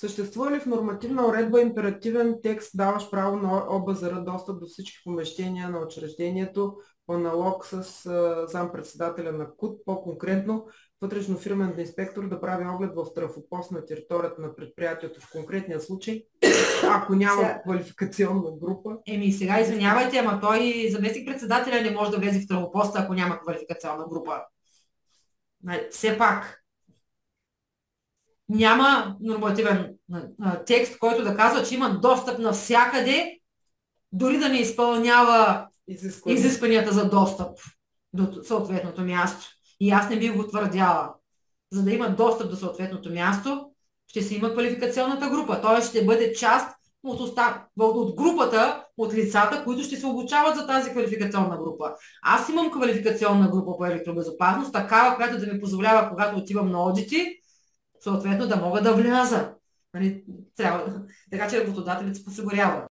Съществува ли в нормативна уредба императивен текст, даваш право на ОБЗР достъп до всички помещения на учреждението, по аналог с зампредседателя на КУТ, по-конкретно вътрешно-фирмен инспектор да прави оглед в трафопост на територията на предприятието в конкретния случай, ако няма квалификационна група? Сега извинявайте, ама той заместник-председателя не може да влезе в трафопоста, ако няма квалификационна група. Все пак няма нормативен текст, който да казва, че има достъп навсякъде, дори да не изпълнява изискванията за достъп до съответното място. И аз не бих го твърдяла. За да има достъп до съответното място, ще си има квалификационната група. Той ще бъде част от групата, от лицата, които ще се обучават за тази квалификационна група. Аз имам квалификационна група по електробезопасност, такава, която да ми позволява, когато отивам на одити, съответно да мога да вляза. Трябва, така че работодателят се осигурява.